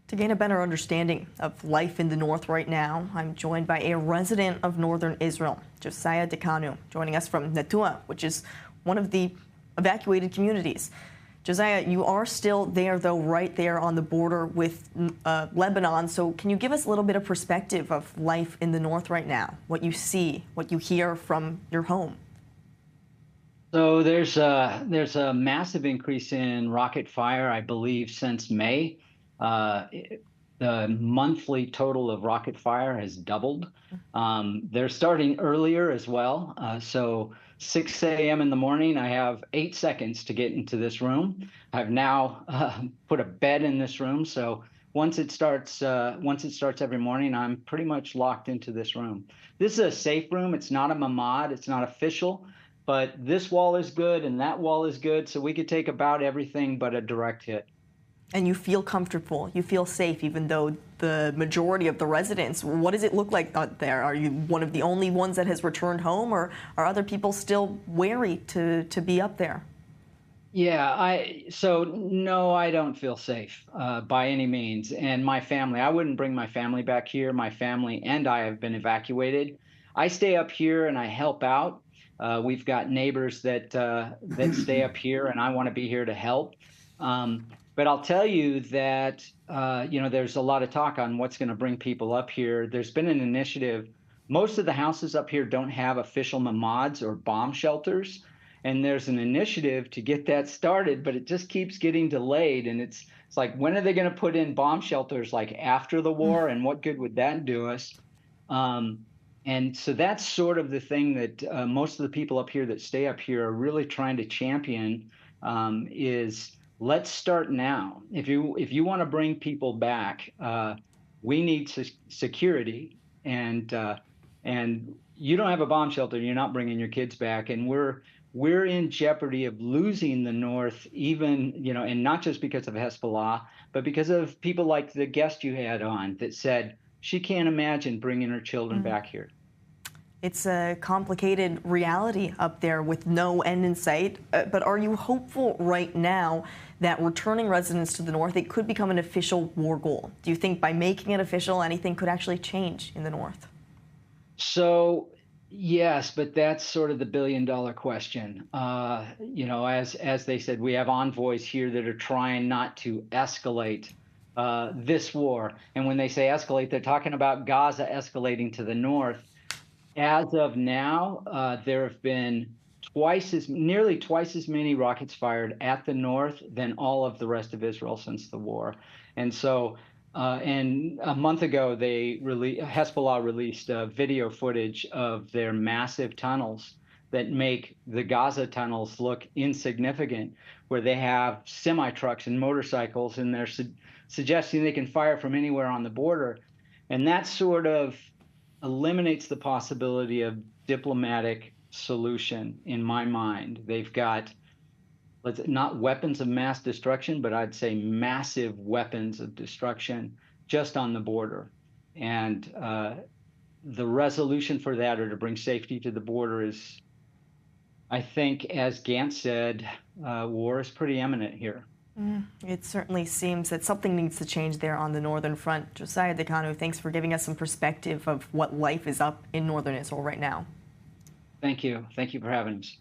To gain a better understanding of life in the north right now, I'm joined by a resident of northern Israel, Josiah Dekanu, joining us from Netua, which is one of the evacuated communities. Josiah, you are still there, though, right there on the border with Lebanon. So can you give us a little bit of perspective of life in the north right now, what you see, what you hear from your home? So there's a massive increase in rocket fire, I believe, since May. The monthly total of rocket fire has doubled. They're starting earlier as well. So 6 a.m. in the morning, I have 8 seconds to get into this room. I've now put a bed in this room. So once it starts every morning, I'm pretty much locked into this room. This is a safe room. It's not a mamad. It's not official. But this wall is good and that wall is good, so we could take about everything but a direct hit. And you feel comfortable, you feel safe, even though the majority of the residents, what does it look like out there? Are you one of the only ones that has returned home, or are other people still wary to be up there? Yeah, so no, I don't feel safe by any means. And my family, I wouldn't bring my family back here. My family and I have been evacuated. I stay up here and I help out. We've got neighbors that stay up here, and I want to be here to help. But I'll tell you that there's a lot of talk on what's going to bring people up here. There's been an initiative. Most of the houses up here don't have official mamads or bomb shelters. And there's an initiative to get that started, but it just keeps getting delayed. And it's like, when are they going to put in bomb shelters, like after the war? And what good would that do us? And so that's sort of the thing that most of the people up here that stay up here are really trying to champion, is let's start now. If you want to bring people back, we need security, and you don't have a bomb shelter, you're not bringing your kids back, and we're in jeopardy of losing the north, even, and not just because of Hezbollah, but because of people like the guest you had on that said she can't imagine bringing her children back here. It's a complicated reality up there with no end in sight. But are you hopeful right now that returning residents to the north, it could become an official war goal? Do you think by making it official, anything could actually change in the north? So yes, but that's sort of the billion-dollar question. As they said, we have envoys here that are trying not to escalate this war. And when they say escalate, they're talking about Gaza escalating to the north. As of now, there have been nearly twice as many rockets fired at the north than all of the rest of Israel since the war. And so, and a month ago, Hezbollah released video footage of their massive tunnels that make the Gaza tunnels look insignificant, where they have semi-trucks and motorcycles, and they're suggesting they can fire from anywhere on the border. And that sort of eliminates the possibility of diplomatic solution in my mind. They've got, not weapons of mass destruction, but I'd say massive weapons of destruction just on the border. And the resolution for that, or to bring safety to the border, is, I think, as Gantz said, war is pretty imminent here. It certainly seems that something needs to change there on the northern front. Josiah Dekanu, thanks for giving us some perspective of what life is up in northern Israel right now. Thank you. Thank you for having us.